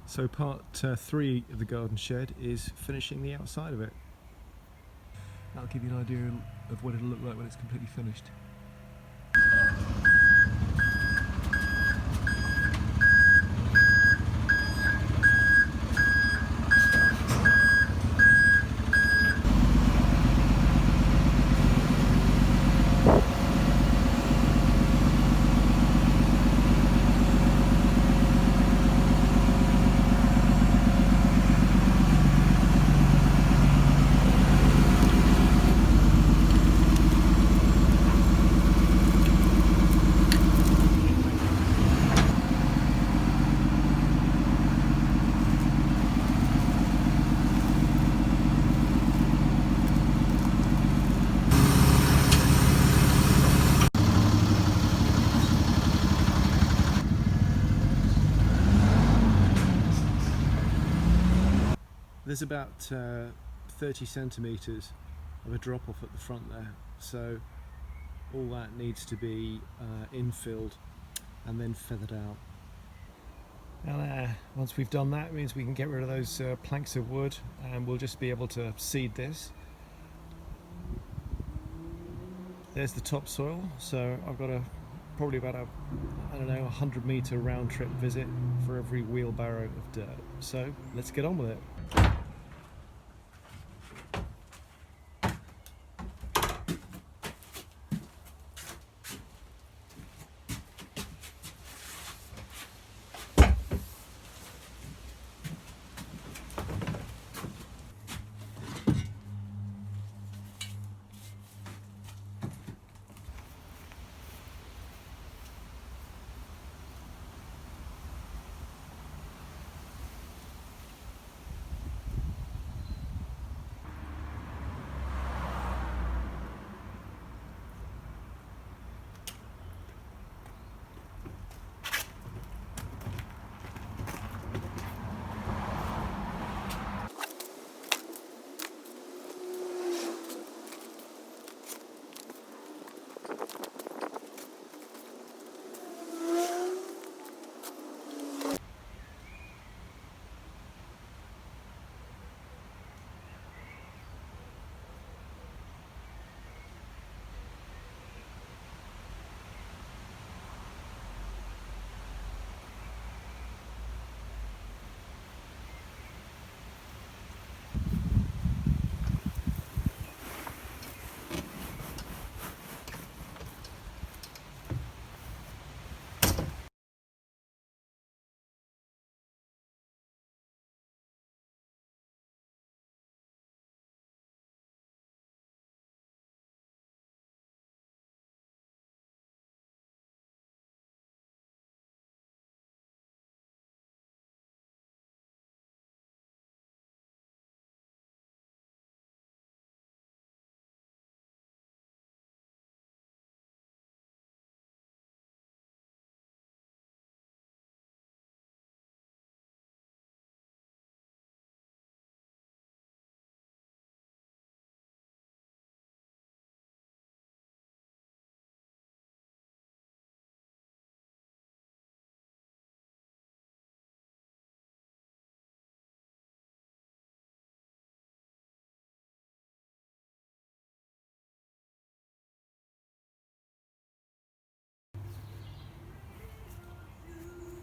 So part 3 of the garden shed is finishing the outside of it. That'll give you an idea of what it'll look like when it's completely finished. There's about 30 centimetres of a drop off at the front there, so all that needs to be infilled and then feathered out. And once we've done that, it means we can get rid of those planks of wood, and we'll just be able to seed this. There's the topsoil, so I've got probably about a 100-metre round trip visit for every wheelbarrow of dirt. So let's get on with it.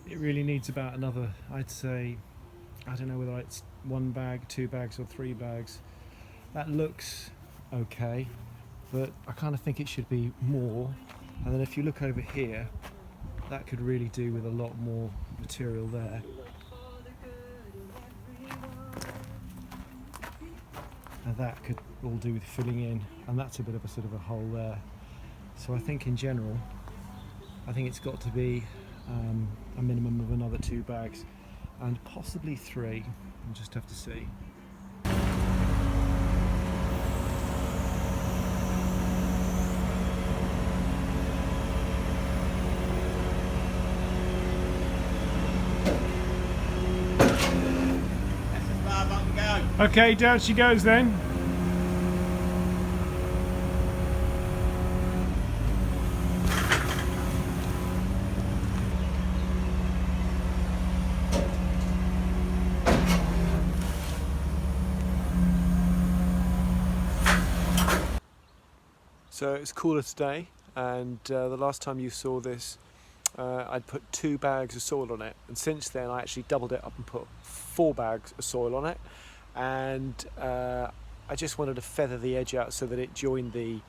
It really needs about another, I'd say, I don't know whether it's 1 bag, 2 bags or 3 bags. That looks okay, but I kind of think it should be more. And then if you look over here, that could really do with a lot more material there. And that could all do with filling in, and that's a bit of a sort of a hole there. So I think in general, I think it's got to be a minimum of another 2 bags, and possibly 3. We'll just have to see. Okay, down she goes then. So it's cooler today, and the last time you saw this, I'd put 2 bags of soil on it, and since then I actually doubled it up and put 4 bags of soil on it, and I just wanted to feather the edge out so that it joined the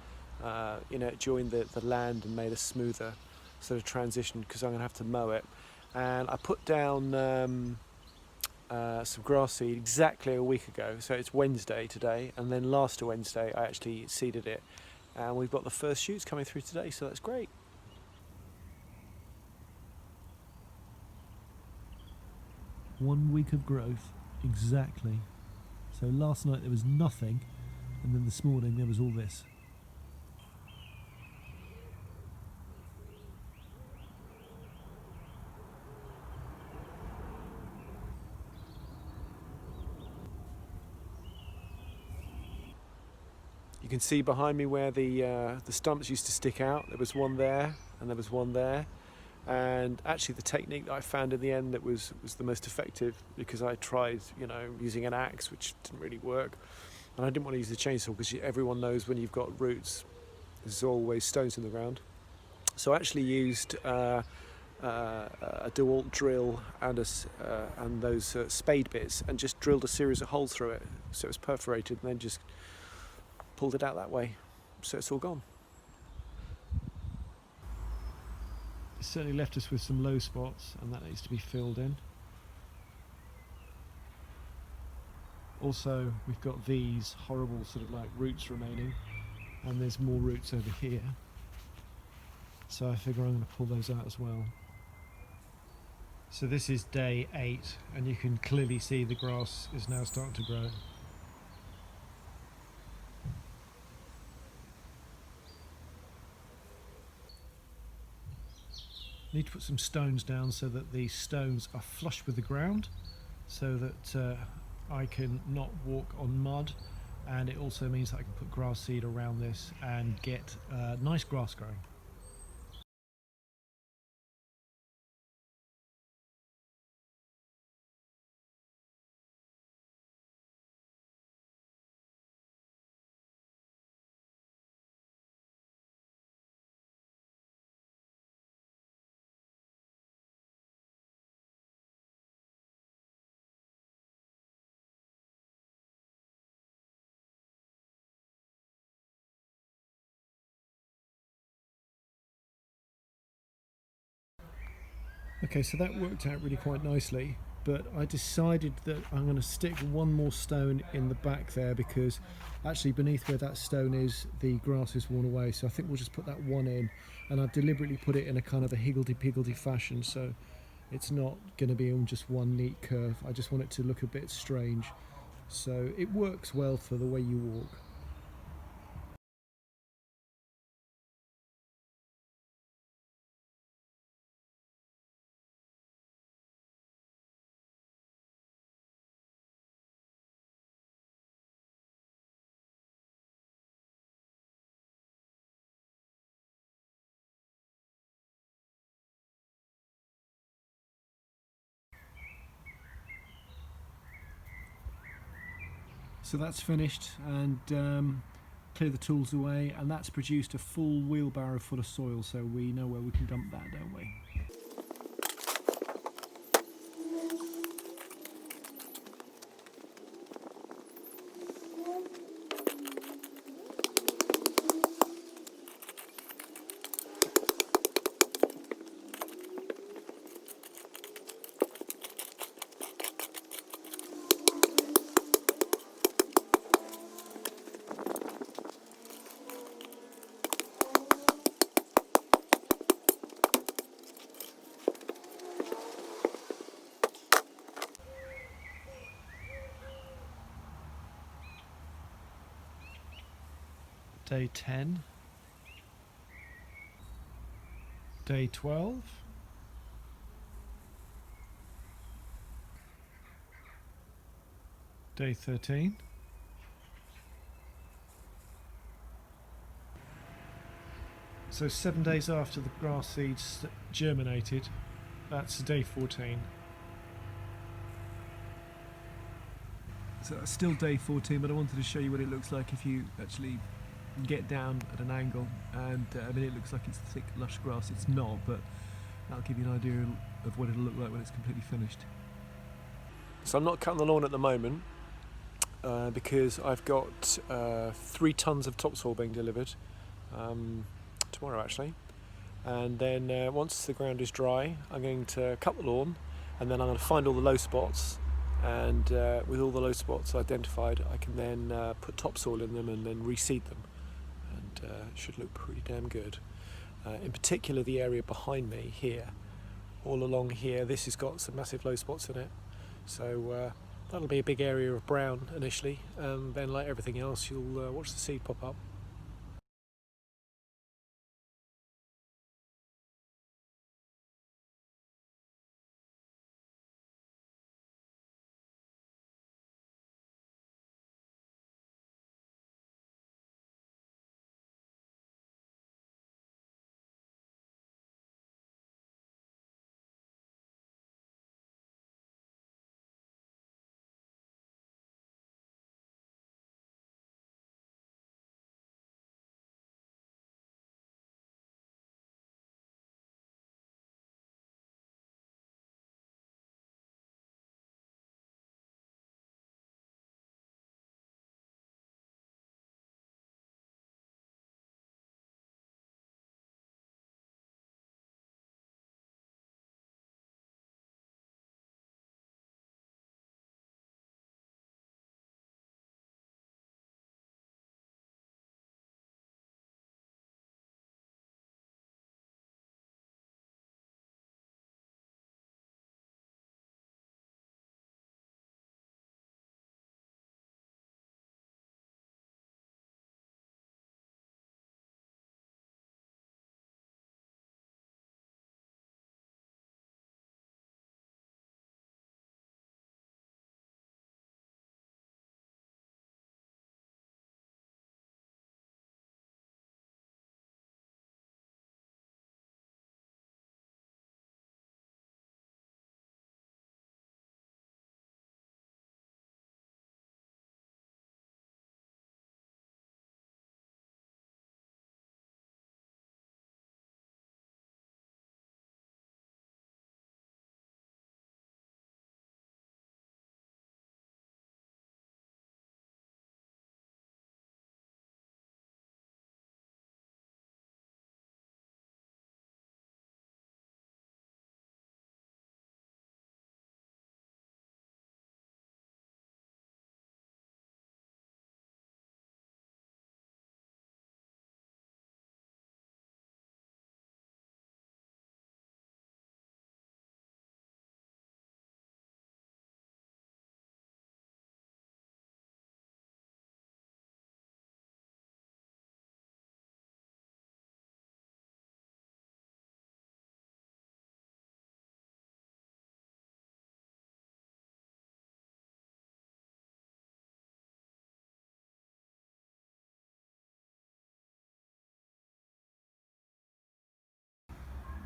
land and made a smoother sort of transition, because I'm going to have to mow it. And I put down some grass seed exactly a week ago, so it's Wednesday today, and then last Wednesday I actually seeded it, and we've got the first shoots coming through today, so that's great. One week of growth, exactly. So last night there was nothing, and then this morning there was all this. You can see behind me where the stumps used to stick out. There was one there, and there was one there. And actually, the technique that I found in the end that was the most effective, because I tried, using an axe, which didn't really work, and I didn't want to use the chainsaw because everyone knows when you've got roots, there's always stones in the ground. So I actually used a DeWalt drill and those spade bits, and just drilled a series of holes through it, so it was perforated, and then just pulled it out that way, so it's all gone. It certainly left us with some low spots, and that needs to be filled in. Also, we've got these horrible sort of like roots remaining, and there's more roots over here, so I figure I'm going to pull those out as well. So this is day 8, and you can clearly see the grass is now starting to grow. Need to put some stones down so that the stones are flush with the ground, so that I can not walk on mud, and it also means that I can put grass seed around this and get nice grass growing. Okay, so that worked out really quite nicely, but I decided that I'm going to stick one more stone in the back there, because actually beneath where that stone is, the grass is worn away, so I think we'll just put that one in, and I've deliberately put it in a kind of a higgledy-piggledy fashion, so it's not going to be on just one neat curve. I just want it to look a bit strange, so it works well for the way you walk. So that's finished, and clear the tools away, and that's produced a full wheelbarrow full of soil, so we know where we can dump that, don't we? Day 10, day 12, day 13, so 7 days after the grass seeds germinated, that's day 14. So that's still day 14, but I wanted to show you what it looks like if you actually get down at an angle, and I mean, it looks like it's thick lush grass. It's not, but that'll give you an idea of what it'll look like when it's completely finished. So I'm not cutting the lawn at the moment because I've got 3 tons of topsoil being delivered tomorrow actually, and then once the ground is dry I'm going to cut the lawn, and then I'm going to find all the low spots, and with all the low spots identified I can then put topsoil in them and then reseed them, and it should look pretty damn good. In particular the area behind me here, all along here, this has got some massive low spots in it, so that'll be a big area of brown initially, and then like everything else you'll watch the seed pop up.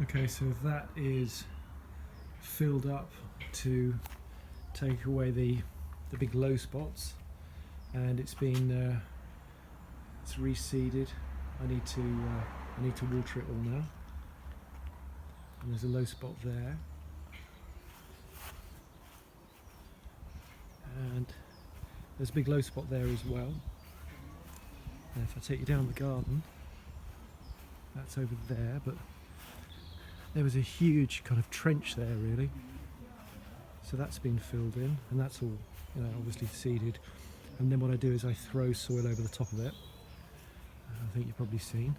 Okay, so that is filled up to take away the big low spots, and it's been it's reseeded. I need to water it all now. And there's a low spot there, and there's a big low spot there as well. And if I take you down the garden, that's over there, but there was a huge kind of trench there really, so that's been filled in, and that's all, you know, obviously seeded. And then what I do is I throw soil over the top of it. I think you've probably seen.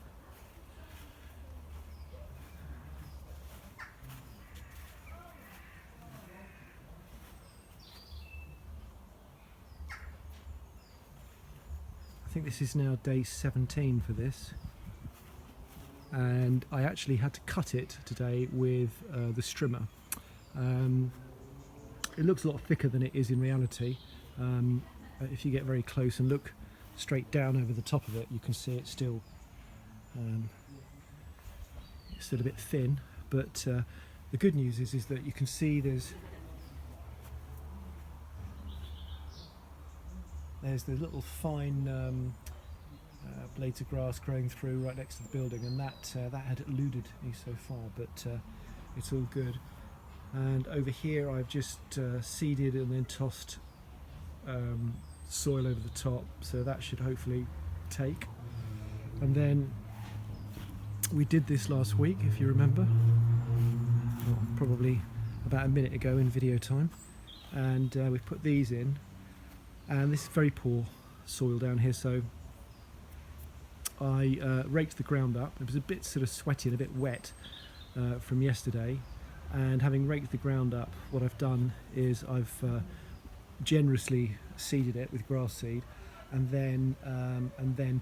I think this is now day 17 for this, and I actually had to cut it today with the strimmer. It looks a lot thicker than it is in reality. If you get very close and look straight down over the top of it, you can see it's still a bit thin. But the good news is that you can see there's the little fine blades of grass growing through right next to the building, and that had eluded me so far, but it's all good. And over here I've just seeded and then tossed soil over the top, so that should hopefully take. And then we did this last week, if you remember, or probably about a minute ago in video time, and we put these in, and this is very poor soil down here, so I raked the ground up. It was a bit sort of sweaty and a bit wet from yesterday, and having raked the ground up, what I've done is I've generously seeded it with grass seed, and then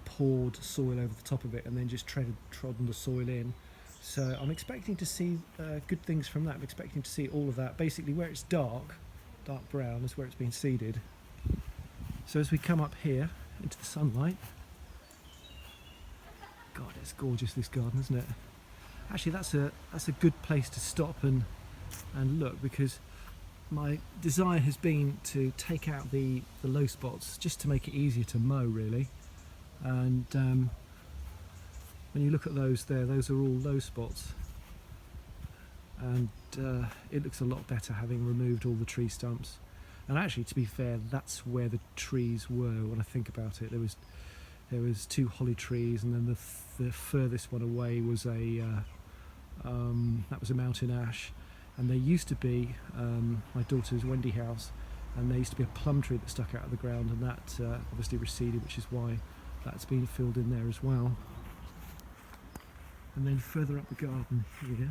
poured soil over the top of it, and then just trodden the soil in. So I'm expecting to see good things from that. I'm expecting to see all of that. Basically, where it's dark brown is where it's been seeded. So as we come up here into the sunlight, God, it's gorgeous, this garden, isn't it? Actually, that's a good place to stop and look, because my desire has been to take out the low spots just to make it easier to mow, really. And when you look at those there, those are all low spots, and it looks a lot better having removed all the tree stumps. And actually, to be fair, that's where the trees were when I think about it. There was 2 holly trees, and then the furthest one away was that was a mountain ash. And there used to be my daughter's Wendy house, and there used to be a plum tree that stuck out of the ground, and that obviously receded, which is why that's been filled in there as well. And then further up the garden here,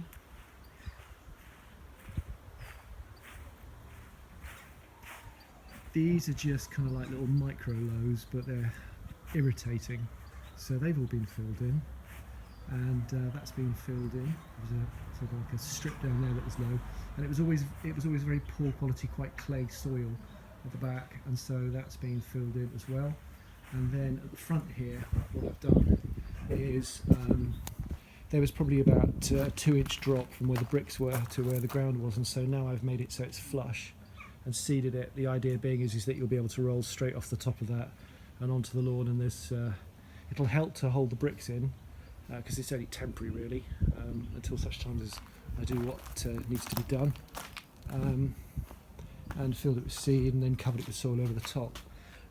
these are just kind of like little micro lows, but they're irritating. So they've all been filled in, and that's been filled in. There's a sort of like a strip down there that was low, and it was always very poor quality, quite clay soil at the back, and so that's been filled in as well. And then at the front here, what I've done is there was probably about a 2-inch drop from where the bricks were to where the ground was, and so now I've made it so it's flush and seeded it. The idea being is that you'll be able to roll straight off the top of that and onto the lawn, and there's it'll help to hold the bricks in, because it's only temporary really, until such time as I do what needs to be done, and filled it with seed and then covered it with soil over the top.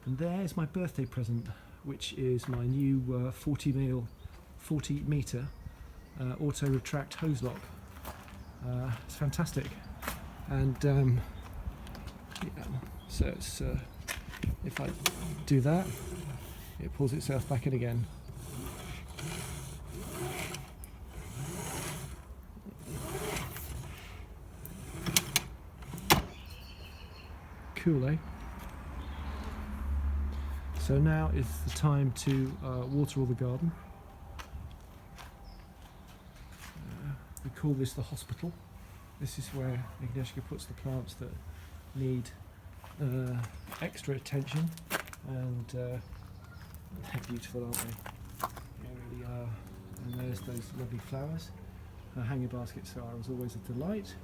And there's my birthday present, which is my new 40 metre auto retract hose lock. It's fantastic, and yeah, so it's if I do that, it pulls itself back in again. Cool, eh? So now is the time to water all the garden. We call this the hospital. This is where Agnieszka puts the plants that need extra attention, and they're beautiful, aren't they? They really are. And there's those lovely flowers. Her hanger baskets are as always a delight.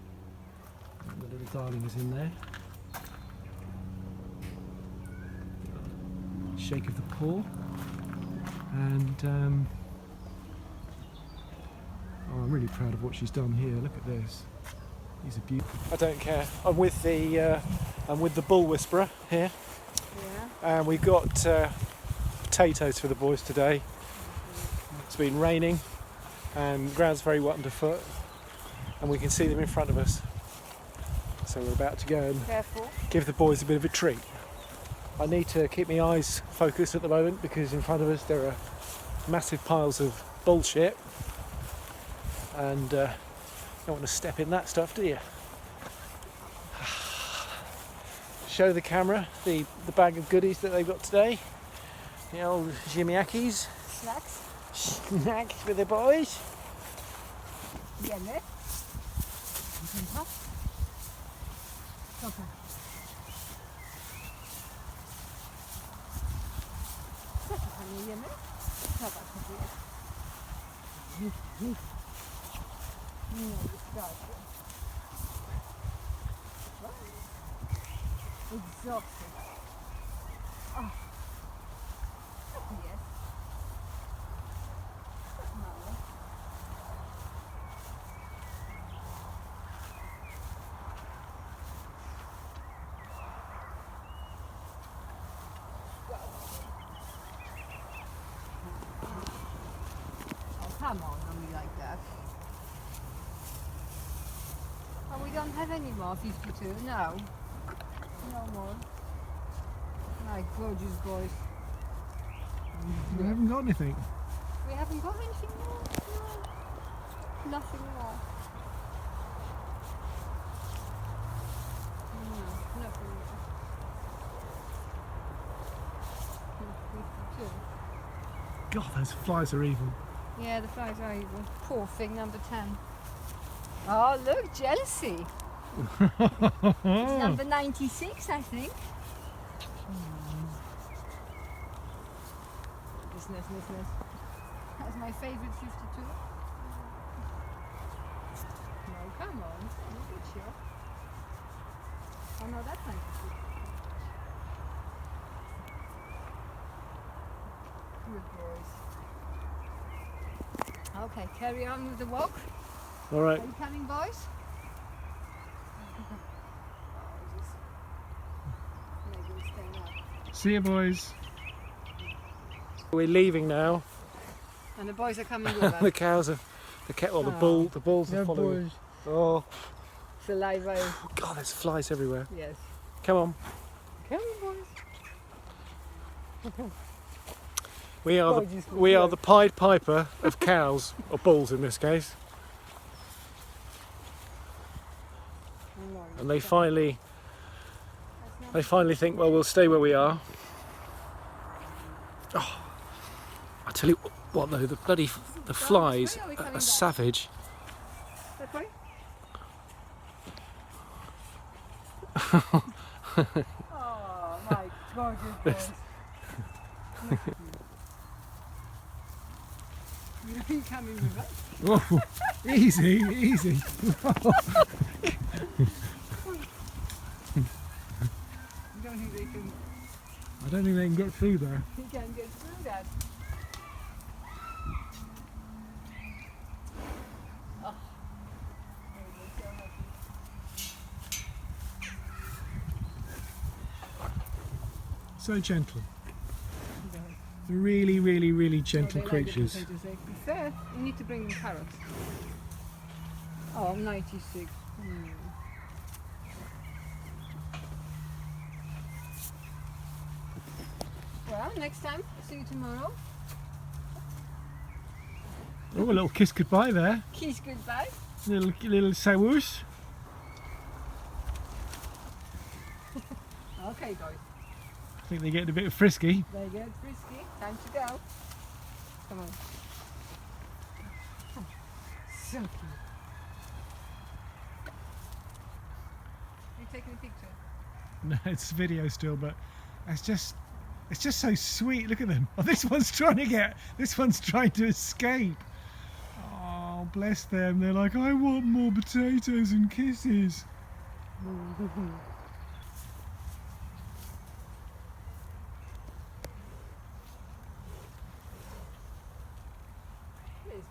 And the little darling is in there. Shake of the paw, and oh, I'm really proud of what she's done here. Look at this. These are beautiful. I don't care. I'm with the bull whisperer here, and we've got potatoes for the boys today. It's been raining, and the ground's very wet underfoot, and we can see them in front of us. So we're about to go and give the boys a bit of a treat. I need to keep my eyes focused at the moment, because in front of us there are massive piles of bullshit, and you don't want to step in that stuff, do you? Show the camera the bag of goodies that they've got today. The old Ziemniakis. Snacks for the boys. Jemy? Dobra. Co kochanie jemy? Zobacz, co tu jest. Nie, jest dobrze. Egzosy. O! Co tu jest? come on, don't be like that. Oh, we don't have any more 52. No. No more. My gorgeous boys. We haven't got anything. We haven't got anything more. No. Nothing more. No, nothing more. No, 52. God, those flies are evil. Yeah, the flies are evil. Poor thing, number 10. Oh, look, jealousy. It's number 96, I think. Business. That's my favorite 52. No, come on. Look at you. Oh no, that's 96. Good boys. Okay, carry on with the walk. All right. Are you coming, boys? Maybe we're staying up. See you, boys. We're leaving now. And the boys are coming with us. The cows are, the bulls are following. Oh It's a live wire. God, there's flies everywhere. Yes. Come on. Come on, boys. We are the Pied Piper of cows, or bulls in this case. And they finally think, well, we'll stay where we are. Oh, I tell you what though, the flies are savage. That way? Oh, my gorgeous boys. You're coming with us? Whoa, easy. You don't think they can... I don't think they can get through there. He can get through that. Oh. They're so happy. So gentle. Really gentle Oh, they creatures. Like the potatoes, eh? Be fair, you need to bring them carrots. Oh, 96. Well, next time. See you tomorrow. Oh, a little kiss goodbye there. Kiss goodbye. Little sawoosh. Okay, guys. I think they're getting a bit frisky. They get frisky. Time to go. Come on. So cute. Are you taking a picture? No, it's video still, but it's just so sweet. Look at them. Oh, this one's trying to escape. Oh, bless them. They're like, I want more potatoes and kisses. There's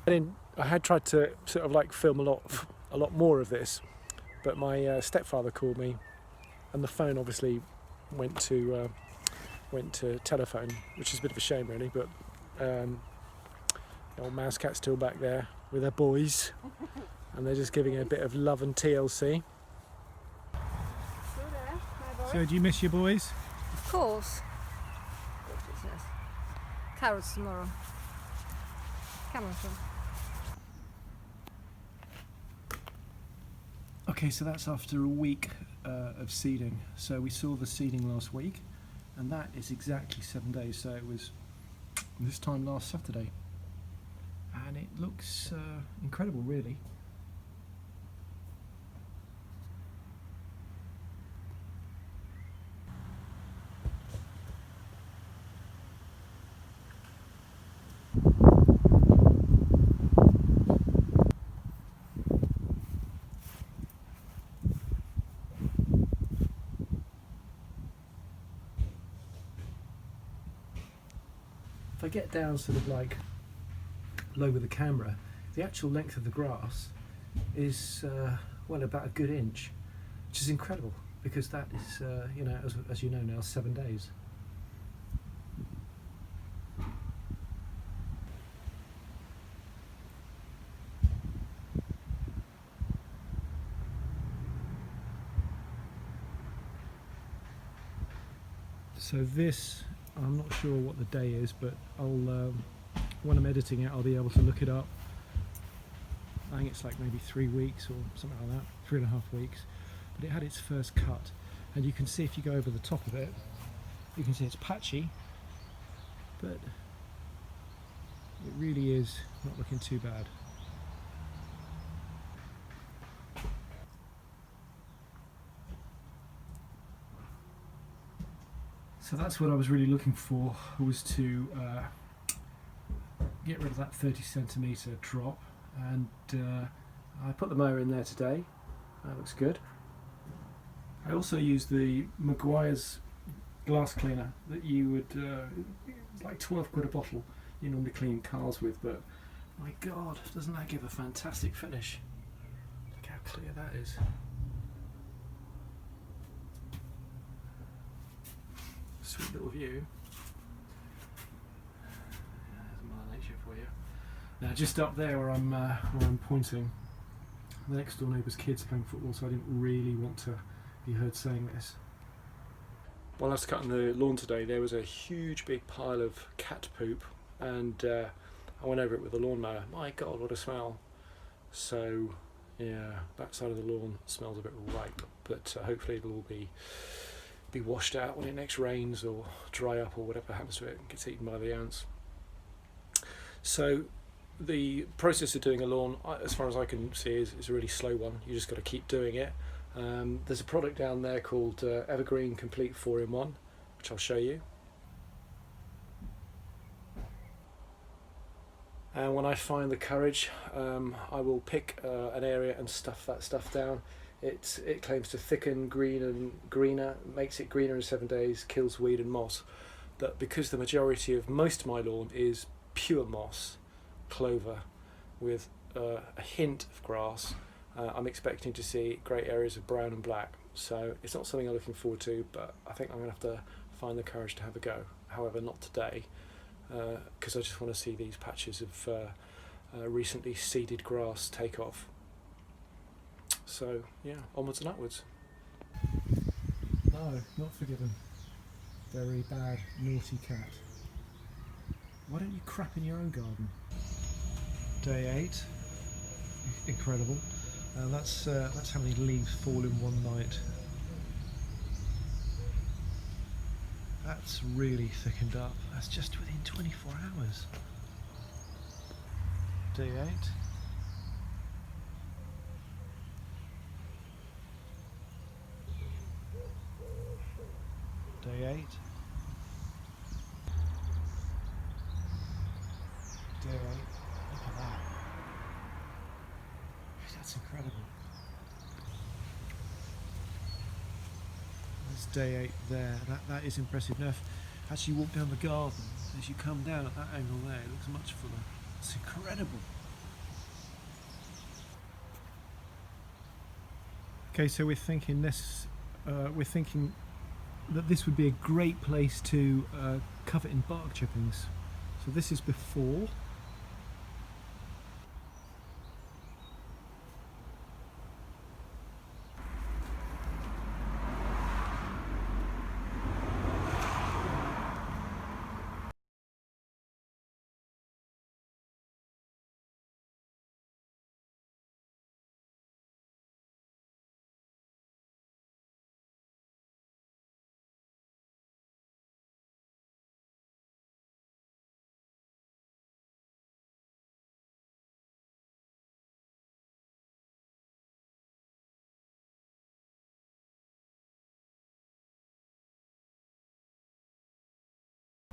52. I had tried to sort of like film a lot more of this, but my stepfather called me, and the phone obviously went to telephone, which is a bit of a shame really. But the old mouse cat's still back there with her boys, and they're just giving it a bit of love and TLC. Still there, my boy? So, do you miss your boys? Of course. Gorgeousness. Carrots tomorrow. Come on, son. Okay, so that's after a week of seeding. So we saw the seeding last week, and that is exactly 7 days. So it was this time last Saturday, and it looks incredible, really. If I get down sort of like low with the camera, the actual length of the grass is well, about a good inch, which is incredible because that is, you know, as you know now, 7 days. So this, I'm not sure what the day is, but I'll when I'm editing it, I'll be able to look it up. I think it's like maybe 3 weeks or something like that, 3.5 weeks. But it had its first cut, and you can see if you go over the top of it, you can see it's patchy, but it really is not looking too bad. So that's what I was really looking for, was to get rid of that 30cm drop, and I put the mower in there today. That looks good. I also used the Maguire's glass cleaner that you would, it's like 12 quid a bottle you normally clean cars with, but my god, doesn't that give a fantastic finish? Look how clear that is. Sweet little view. There's Mother Nature for you. Now just up there where I'm pointing, the next door neighbour's kids playing football, so I didn't really want to be heard saying this. While I was cutting the lawn today, there was a huge big pile of cat poop, and I went over it with a lawnmower. My god, what a smell. So yeah, that side of the lawn smells a bit ripe, but hopefully it'll all be washed out when it next rains or dry up or whatever happens to it and gets eaten by the ants. So the process of doing a lawn, as far as I can see, is a really slow one. You just got to keep doing it. There's a product down there called Evergreen Complete 4-in-1, which I'll show you. And when I find the courage, I will pick an area and stuff that stuff down. It claims to thicken, green and greener, makes it greener in 7 days, kills weed and moss. But because the majority of most of my lawn is pure moss, clover, with a hint of grass, I'm expecting to see great areas of brown and black. So it's not something I'm looking forward to, but I think I'm going to have to find the courage to have a go. However, not today, because I just want to see these patches of recently seeded grass take off. So yeah, onwards and upwards. No, not forgiven. Very bad, naughty cat. Why don't you crap in your own garden? Day 8. Incredible. That's how many leaves fall in one night. That's really thickened up. That's just within 24 hours. Day 8. Day 8. Day 8. Look at that. That's incredible. There's day 8 there. That is impressive. Now, as you walk down the garden, as you come down at that angle there, it looks much fuller. It's incredible. Okay, so we're thinking this. We're thinking that this would be a great place to cover in bark chippings. So this is before.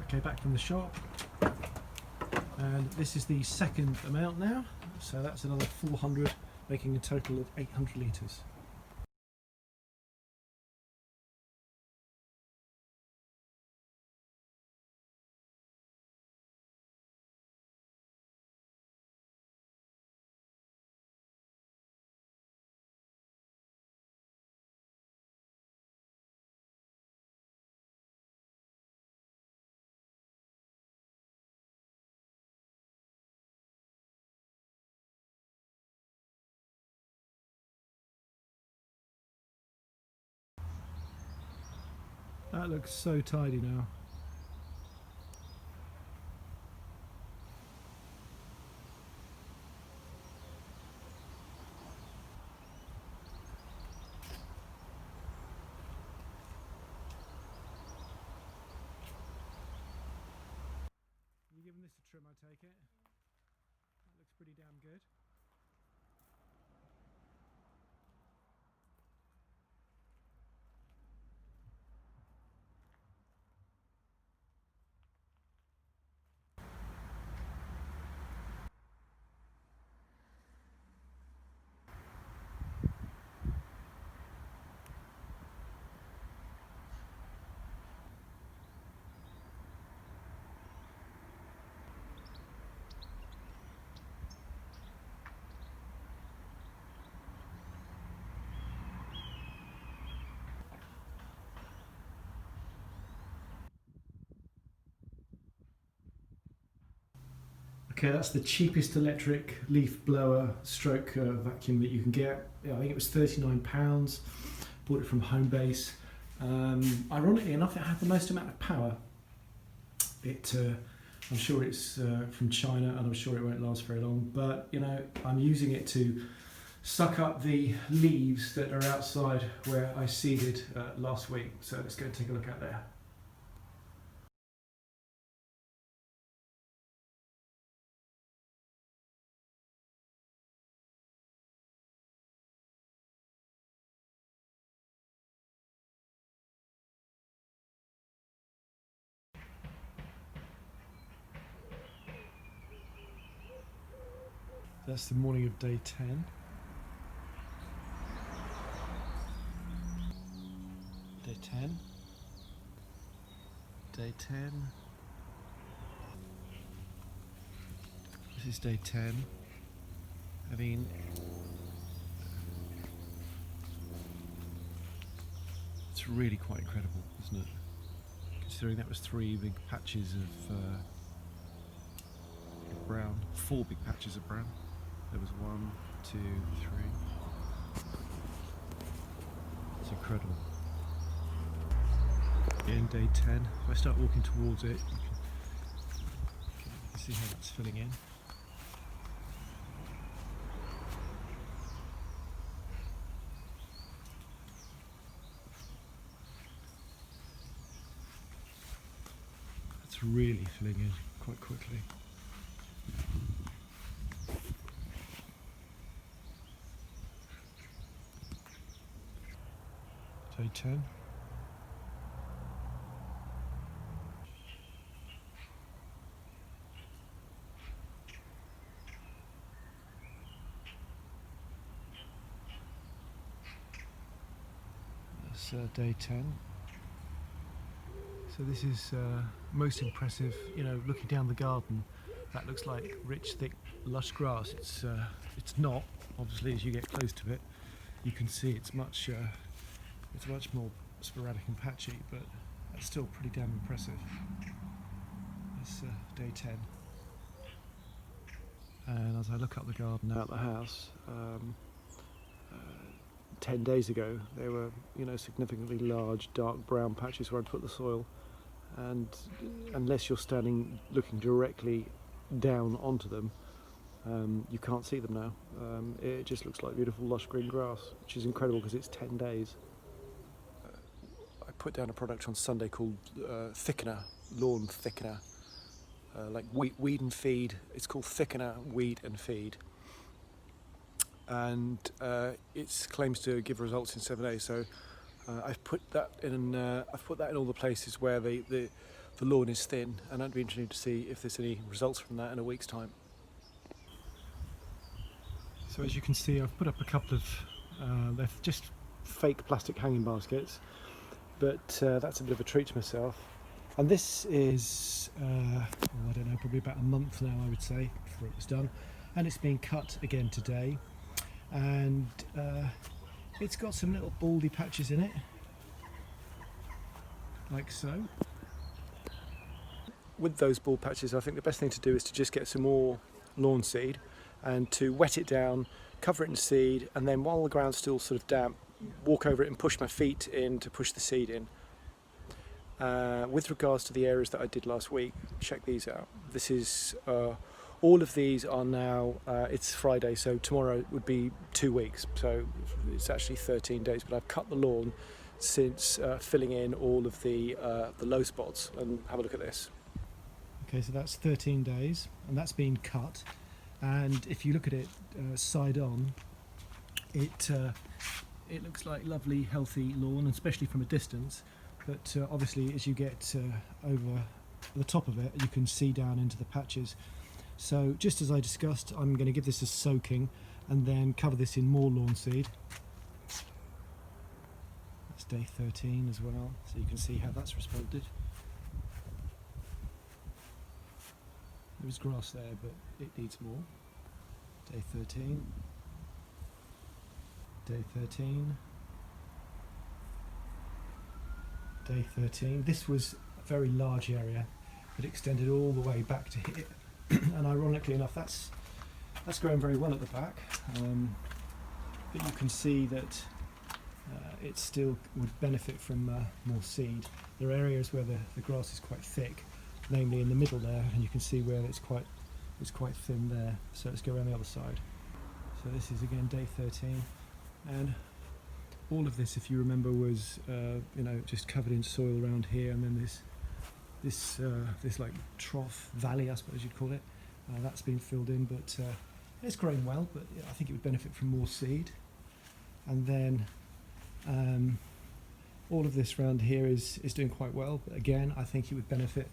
Okay, back from the shop, and this is the second amount now, so that's another 400, making a total of 800 litres. That looks so tidy now. You giving this a trim, I take it? That looks pretty damn good. Okay, that's the cheapest electric leaf blower stroke vacuum that you can get. I think it was £39. Bought it from Homebase. Ironically enough, it had the most amount of power. I'm sure it's from China, and I'm sure it won't last very long. But you know, I'm using it to suck up the leaves that are outside where I seeded last week. So let's go and take a look out there. That's the morning of day 10. Day 10. Day 10. This is day 10. I mean, it's really quite incredible, isn't it? Considering that was 3 big patches of brown, 4 big patches of brown. There was 1, 2, 3. It's incredible. In day 10, if I start walking towards it, you can see how that's filling in. It's really filling in quite quickly. Day 10. That's day 10. So this is most impressive, you know, looking down the garden, that looks like rich, thick, lush grass. It's not, obviously, as you get close to it, you can see it's much more sporadic and patchy, but that's still pretty damn impressive. That's day 10. And as I look up the garden out the house, 10 days ago there were, you know, significantly large dark brown patches where I'd put the soil, and unless you're standing looking directly down onto them, you can't see them now. It just looks like beautiful lush green grass, which is incredible because it's 10 days. I put down a product on Sunday called thickener, lawn thickener, like weed and feed. It's called thickener, weed and feed, and it claims to give results in 7 days. So I've put that in. I've put that in all the places where the lawn is thin, and I'd be interested to see if there's any results from that in a week's time. So as you can see, I've put up a couple of they're just fake plastic hanging baskets, but that's a bit of a treat to myself. And this is, I don't know, probably about a month now, I would say, before it was done. And it's being cut again today. And it's got some little baldy patches in it, like so. With those bald patches, I think the best thing to do is to just get some more lawn seed and to wet it down, cover it in seed, and then while the ground's still sort of damp, walk over it and push my feet in to push the seed in. With regards to the areas that I did last week, check these out. This is all of these are now. It's Friday, so tomorrow would be 2 weeks. So it's actually 13 days. But I've cut the lawn since filling in all of the low spots. And have a look at this. Okay, so that's 13 days, and that's been cut. And if you look at it side on, it looks like lovely, healthy lawn, especially from a distance. But obviously, as you get over the top of it, you can see down into the patches. So just as I discussed, I'm going to give this a soaking and then cover this in more lawn seed. That's day 13 as well, so you can see how that's responded. There was grass there, but it needs more. Day 13. Day 13. Day 13. This was a very large area. It extended all the way back to here. And ironically enough, that's growing very well at the back. But you can see that it still would benefit from more seed. There are areas where the grass is quite thick, namely in the middle there, and you can see where it's quite thin there. So let's go around the other side. So this is again day 13, and all of this, if you remember, was just covered in soil around here, and then this like trough valley, I suppose you'd call it. That's been filled in, but it's growing well. But I think it would benefit from more seed. And then all of this around here is doing quite well. But again, I think it would benefit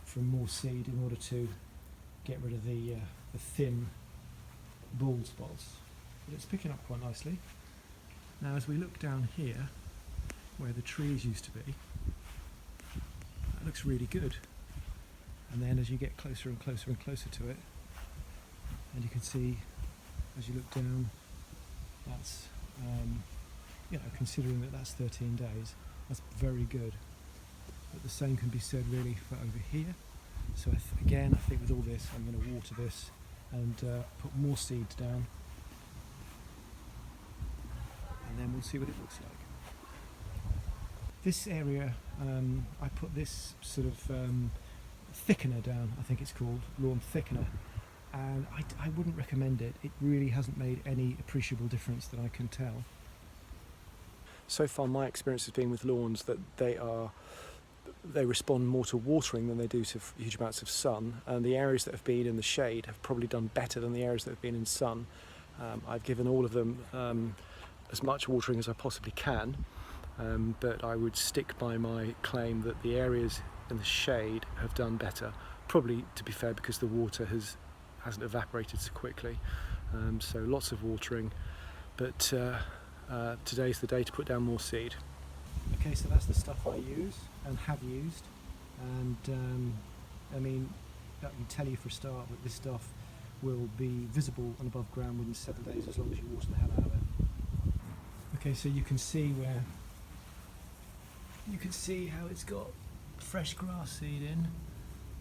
from more seed in order to get rid of the thin bald spots. But it's picking up quite nicely. Now, as we look down here, where the trees used to be, that looks really good. And then as you get closer and closer and closer to it, and you can see as you look down, that's considering that that's 13 days, that's very good. But the same can be said really for over here. So again, I think with all this, I'm going to water this and put more seeds down, and then we'll see what it looks like. This area, I put this sort of thickener down, I think it's called, lawn thickener, and I wouldn't recommend it. It really hasn't made any appreciable difference that I can tell. So far my experience has been with lawns that they respond more to watering than they do to huge amounts of sun, and the areas that have been in the shade have probably done better than the areas that have been in sun. I've given all of them as much watering as I possibly can, but I would stick by my claim that the areas in the shade have done better, probably, to be fair, because the water hasn't evaporated so quickly. So lots of watering, but today's the day to put down more seed. Okay, so that's the stuff I use and have used, and I mean, that can tell you for a start that this stuff will be visible and above ground within 7 days as long as you water the hell out of it. Okay, so you can see how it's got fresh grass seed in,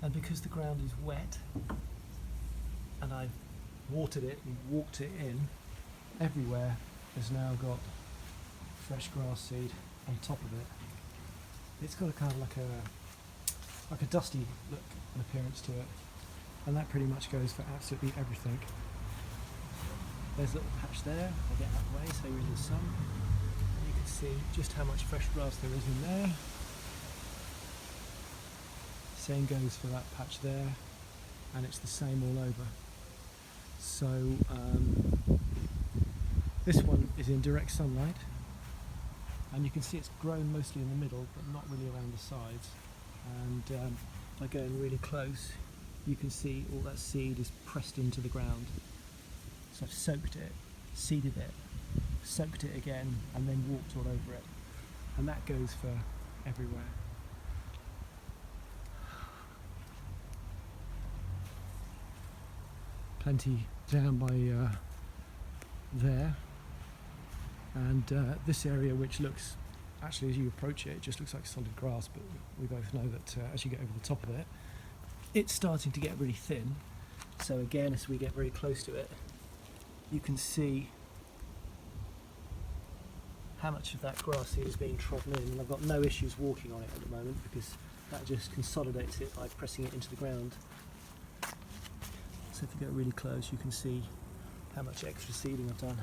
and because the ground is wet and I've watered it and walked it in, everywhere has now got fresh grass seed on top of it. It's got a kind of like a dusty look and appearance to it, and that pretty much goes for absolutely everything. There's a little patch there. I'll get that way so you're in the sun. And you can see just how much fresh grass there is in there. Same goes for that patch there, and it's the same all over. So this one is in direct sunlight, and you can see it's grown mostly in the middle but not really around the sides. And if I go in really close, you can see all that seed is pressed into the ground. So I've soaked it, seeded it, soaked it again, and then walked all over it. And that goes for everywhere. Plenty down by there. And this area, which looks, actually as you approach it, it just looks like solid grass, but we both know that as you get over the top of it, it's starting to get really thin. So again, as we get very close to it, you can see how much of that grass seed is being trodden in, and I've got no issues walking on it at the moment because that just consolidates it by pressing it into the ground. So if you go really close, you can see how much extra seeding I've done.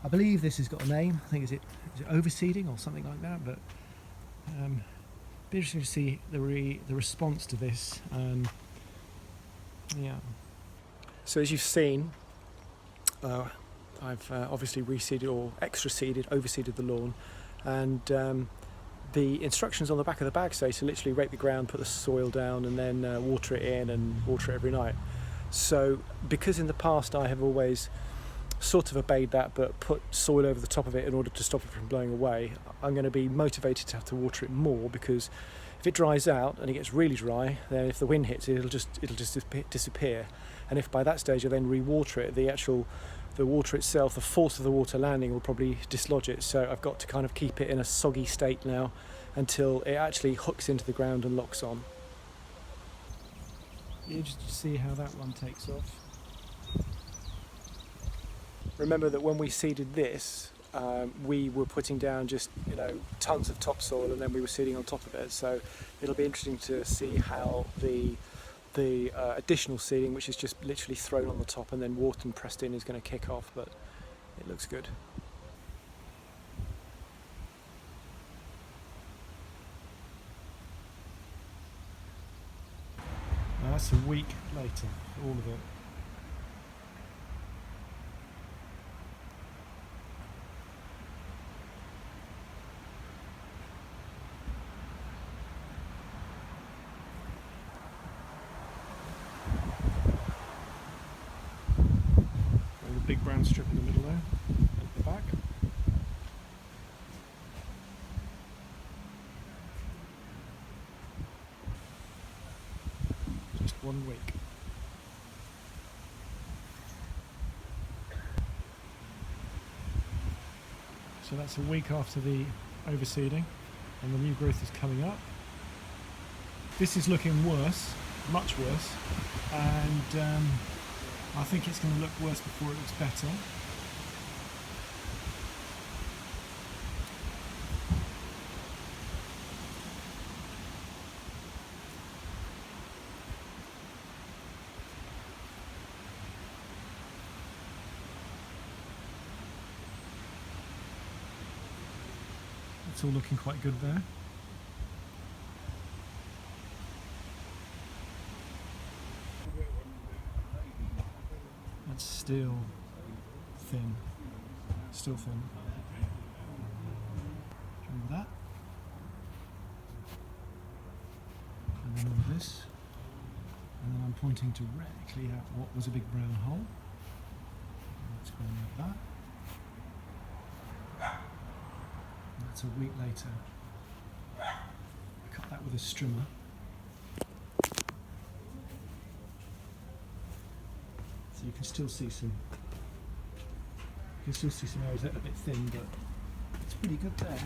I believe this has got a name. I think is it overseeding or something like that, but be interesting to see the response to this. Yeah. So as you've seen, I've obviously reseeded or extra seeded, overseeded the lawn, and the instructions on the back of the bag say to literally rake the ground, put the soil down, and then water it in and water it every night. So because in the past I have always sort of obeyed that but put soil over the top of it in order to stop it from blowing away, I'm going to be motivated to have to water it more, because if it dries out and it gets really dry, then if the wind hits it, it'll just disappear. And if by that stage I then re-water it, the water itself, the force of the water landing will probably dislodge it. So I've got to kind of keep it in a soggy state now until it actually hooks into the ground and locks on. You're interested to see how that one takes off. Remember that when we seeded this, we were putting down just tons of topsoil, and then we were seeding on top of it. So it'll be interesting to see how the additional seeding, which is just literally thrown on the top and then watered and pressed in, is going to kick off. But it looks good. Now that's a week later, all of it. Big brown strip in the middle there, at the back. Just 1 week. So that's a week after the overseeding, and the new growth is coming up. This is looking worse, much worse, and I think it's going to look worse before it looks better. It's all looking quite good there. It's still thin. Still thin. Remember that? And then all this. And then I'm pointing directly at what was a big brown hole. Let's go like that. And that's a week later. I cut that with a strimmer. So you can still see some areas that are a bit thin, but it's pretty good there.